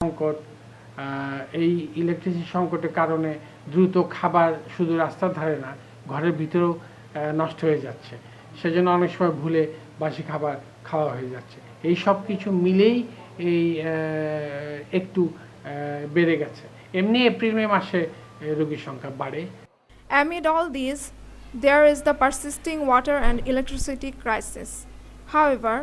সংকট, এই ইলেকট্রিসিটি সংকটের কারণে দ্রুত খাবার শুধু রাস্তার ধারে না, ঘরের ভিতরেও নষ্ট হয়ে যাচ্ছে। সেজন্য অনেক সময় ভুলে বাসি খাবার খাওয়া হয়ে যাচ্ছে। এই সব কিছু মিলেই এই একটু বেড়ে গেছে। এমনি এপ্রিল মে মাসে রোগীর সংখ্যা বাড়ে। Amid all these, there is the persisting water and electricity crisis. However,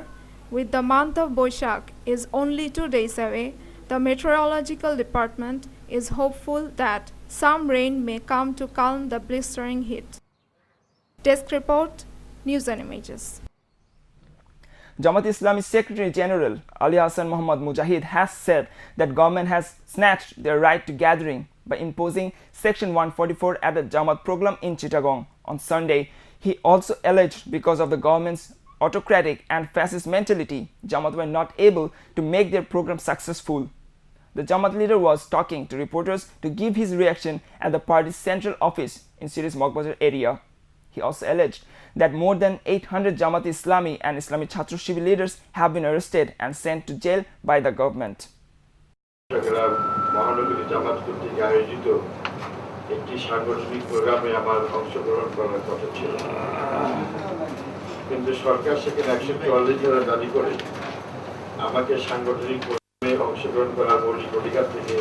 with the month of Boishakh is only 2 days away, the meteorological department is hopeful that some rain may come to calm the blistering heat. Desk report, News and Images. Jamaat Islami Secretary General Ali Hassan Muhammad Mujahid has said that government has snatched their right to gathering by imposing Section 144 at the Jamaat program in Chittagong on Sunday. He also alleged because of the government's autocratic and fascist mentality, Jamaat were not able to make their program successful. The Jamaat leader was talking to reporters to give his reaction at the party's central office in city's Mogbazar area. He also alleged that more than 800 Jamaat Islami and Islamic Chhatra Shibir leaders have been arrested and sent to jail by the government. মহানগরী জামাত কর্তৃক আয়োজিত একটি সাংগঠনিক প্রোগ্রামে আমার অংশগ্রহণ করার কথা ছিল, কিন্তু সরকার সেখানে 144 ধারা জারি করে আমাকে সাংগঠনিক প্রোগ্রামে অংশগ্রহণ করার মৌলিক অধিকার থেকে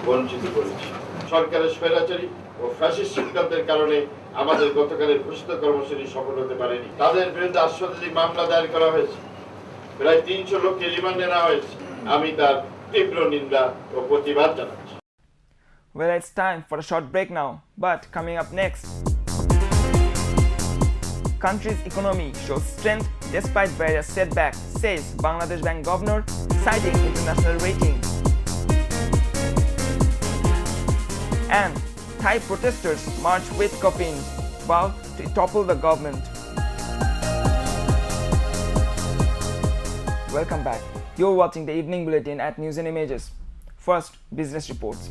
বঞ্চিত করেছে। সরকারের স্বৈরাচারী ও ফ্যাসিস্ট সিদ্ধান্তের কারণে আমাদের গতকালের ঘোষিত কর্মসূচি সফল হতে পারেনি। তাদের বিরুদ্ধে আশ্বাসী মামলা দায়ের করা হয়েছে, প্রায় 300 লোককে রিমান্ডে নেওয়া হয়েছে। আমি তার তীব্র নিন্দা ও প্রতিবাদ জানাচ্ছি। Well, it's time for a short break now, but coming up next, country's economy shows strength despite various setbacks, says Bangladesh Bank Governor, citing international rating. And Thai protesters march with coffins, vow to topple the government. Welcome back. You're watching the evening bulletin at News and Images. First, business reports.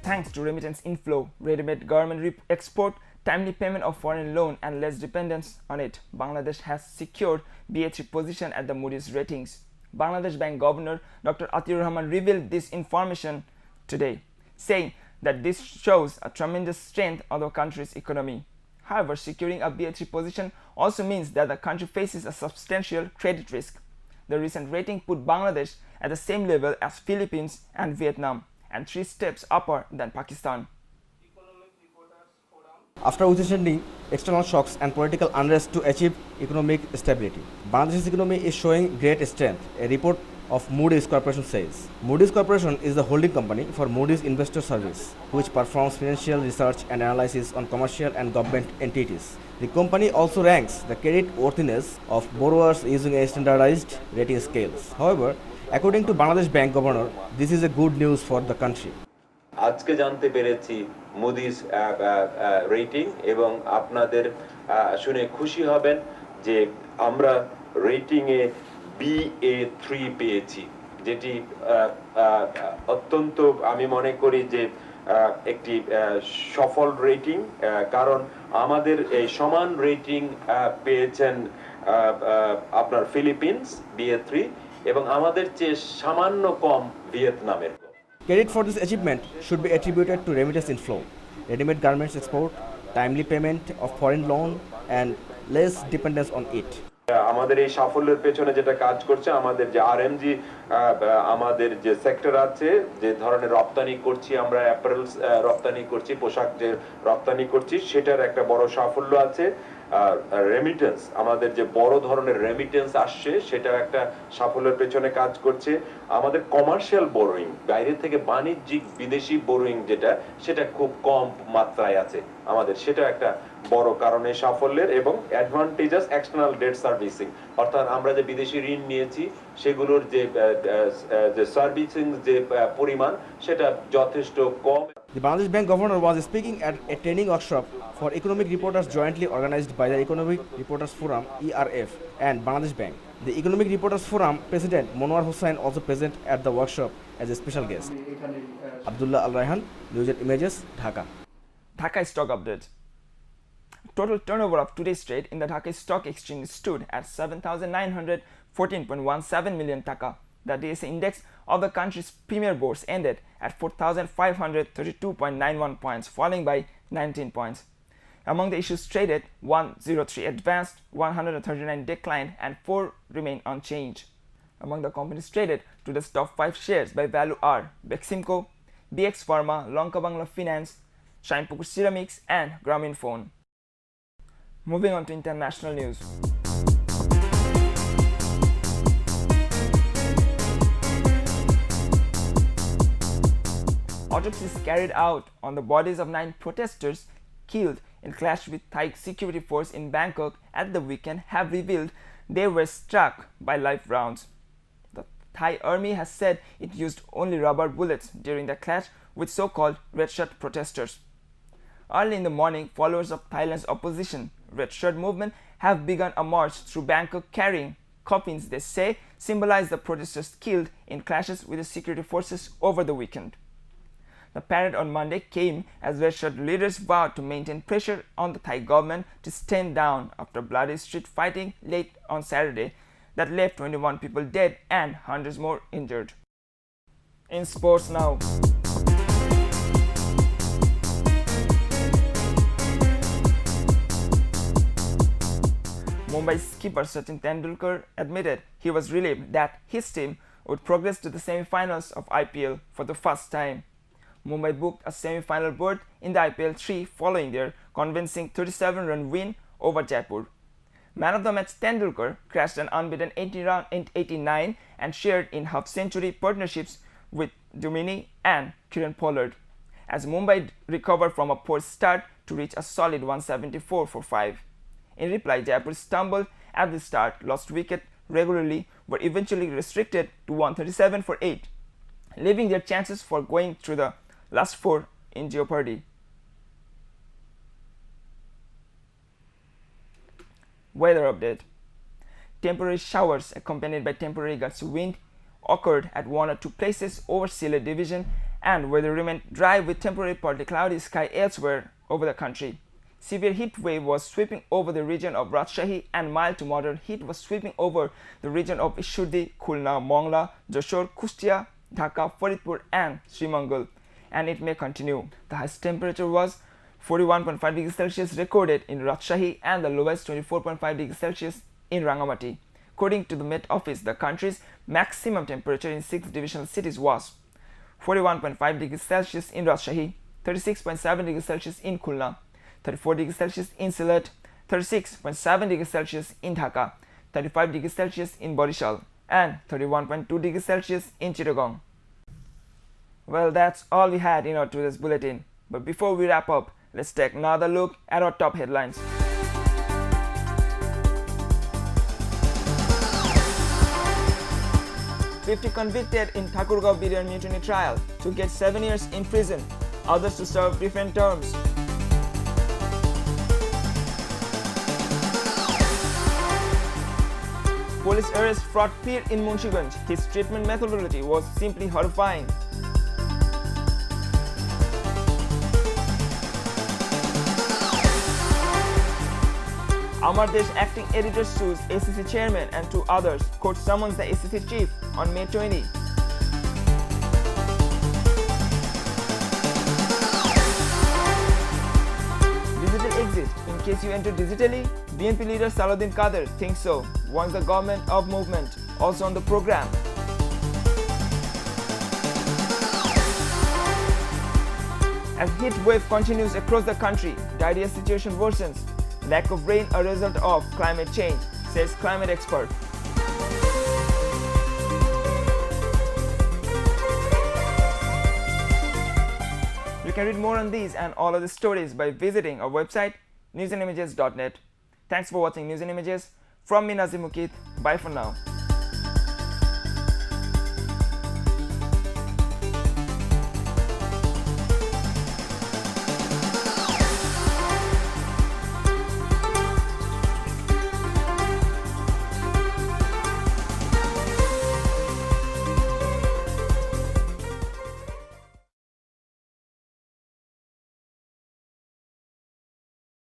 Thanks to remittance inflow, ready-made garment export, timely payment of foreign loan and less dependence on it, Bangladesh has secured BA3 position at the Moody's ratings. Bangladesh Bank Governor Dr. Atiur Rahman revealed this information today, saying that this shows a tremendous strength of the country's economy. However, securing a BA3 position also means that the country faces a substantial credit risk. The recent rating put Bangladesh at the same level as Philippines and Vietnam, and 3 steps upper than Pakistan. After withstanding external shocks and political unrest to achieve economic stability, Bangladesh's economy is showing great strength, a report of Moody's Corporation says. Moody's Corporation is the holding company for Moody's Investor Service, which performs financial research and analysis on commercial and government entities. The company also ranks the credit worthiness of borrowers using a standardized rating scales. However, according to Bangladesh Bank Governor, this is a good news for the country. আজকে জানতে পেরেছি Moody's rating এবং আপনাদের শুনে খুশি হবেন যে আমরা রেটিং এ BA3 পেয়েছি, যেটি অত্যন্ত আমি মনে করি যে একটি সফল রেটিং, কারণ আমাদের এই সমান রেটিং পেয়েছেন আপনার ফিলিপিন্স BA3 এবং আমাদের চেয়ে সামান্য কম ভিয়েতনামের। Credit for this achievement should be attributed to remittance inflow, ready-made garments export, timely payment of foreign loan, and less dependence on it. আমাদের এই সাফল্যের পেছনে যেটা কাজ করছে, আমাদের যে আরএমজি আমাদের যে সেক্টর আছে, যে ধরনের রপ্তানি করছি আমরা, অ্যাপারেলস রপ্তানি করছি, পোশাক যে রপ্তানি করছি, সেটার একটা বড় সাফল্য আছে। রেমিটেন্স, আমাদের যে বড় ধরনের রেমিটেন্স আসছে, সেটা একটা সাফল্যের পেছনে কাজ করছে। আমাদের কমার্শিয়াল বোরোয়িং, বাইরে থেকে বাণিজ্যিক বিদেশি বোরোয়িং যেটা, সেটা খুব কম মাত্রায় আছে আমাদের, সেটা একটা বড় কারণে সাফল্যের। এবং অ্যাডভান্টেজাস এক্সটার্নাল ডেট সার্ভিসিং, অর্থাৎ আমরা যে বিদেশি ঋণ নিয়েছি সেগুলোর যে সার্ভিসিং যে পরিমাণ, সেটা যথেষ্ট কম। The Bangladesh Bank Governor was speaking at a training workshop for economic reporters jointly organized by the Economic Reporters Forum (ERF) and Bangladesh Bank. The Economic Reporters Forum President Monwar Hossain also present at the workshop as a special guest. Abdullah Al Rayhan, News and Images, Dhaka. Dhaka stock update. Total turnover of today's trade in the Dhaka Stock Exchange stood at 7,914.17 million taka. The DSA index of the country's premier bourse ended at 4,532.91 points, falling by 19 points. Among the issues traded, 103 advanced, 139 declined, and 4 remain unchanged. Among the companies traded, today's top 5 shares by value are Beximco, BX Pharma, Lanka Bangla Finance, Shinepukur Ceramics, and Grameenphone. Moving on to international news. Autopsies carried out on the bodies of 9 protesters killed in clash with Thai security force in Bangkok at the weekend have revealed they were struck by live rounds. The Thai army has said it used only rubber bullets during the clash with so-called red shirt protesters. Early in the morning, followers of Thailand's opposition Red Shirt movement have begun a march through Bangkok carrying coffins they say symbolize the protesters killed in clashes with the security forces over the weekend. The parade on Monday came as Red Shirt leaders vowed to maintain pressure on the Thai government to stand down after bloody street fighting late on Saturday that left 21 people dead and hundreds more injured. In sports now. Mumbai skipper Sachin Tendulkar admitted he was relieved that his team would progress to the semi-finals of IPL for the first time. Mumbai booked a semi-final berth in the IPL 3 following their convincing 37-run win over Jaipur. Man of the match Tendulkar crashed an unbeaten 89 and shared in half-century partnerships with Dumini and Kieran Pollard, as Mumbai recovered from a poor start to reach a solid 174 for 5. In reply, Jaipur stumbled at the start, lost wicket regularly, but eventually restricted to 137 for 8, leaving their chances for going through the last 4 in jeopardy. Weather update. Temporary showers accompanied by temporary gusts of wind occurred at 1 or 2 places over Sylhet division, and weather remained dry with temporary partly cloudy sky elsewhere over the country. Severe heat wave was sweeping over the region of Rajshahi and mild to moderate heat was sweeping over the region of Ishurdi, Khulna, Mongla, Jashore, Kustia, Dhaka, Faridpur and Srimangal, and it may continue. The highest temperature was 41.5 degrees Celsius recorded in Rajshahi and the lowest 24.5 degrees Celsius in Rangamati. According to the Met Office, the country's maximum temperature in 6 divisional cities was 41.5 degrees Celsius in Rajshahi, 36.7 degrees Celsius in Khulna, 34 degrees Celsius in Sylhet, 36.7 degrees Celsius in Dhaka, 35 degrees Celsius in Barishal, and 31.2 degrees Celsius in Chittagong. Well, that's all we had in our today's bulletin. But before we wrap up, let's take another look at our top headlines. "50 convicted in Thakurgaon Biryar mutiny trial to get 7 years in prison, others to serve different terms." Police arrest fraud peer in Munshiganj. His treatment methodology was simply horrifying. Amar Desh acting editor sues ACC chairman and 2 others. Court summons the ACC chief on May 20. Digital exit. In case you enter digitally, BNP leader Salahuddin Kader thinks so, warns the government of movement. Also on the program. As heat wave continues across the country, diarrhea situation worsens. Lack of rain a result of climate change, says climate expert. You can read more on these and all other stories by visiting our website newsandimages.net. Thanks for watching News and Images. From me, Nazim Muqeeth. Bye for now.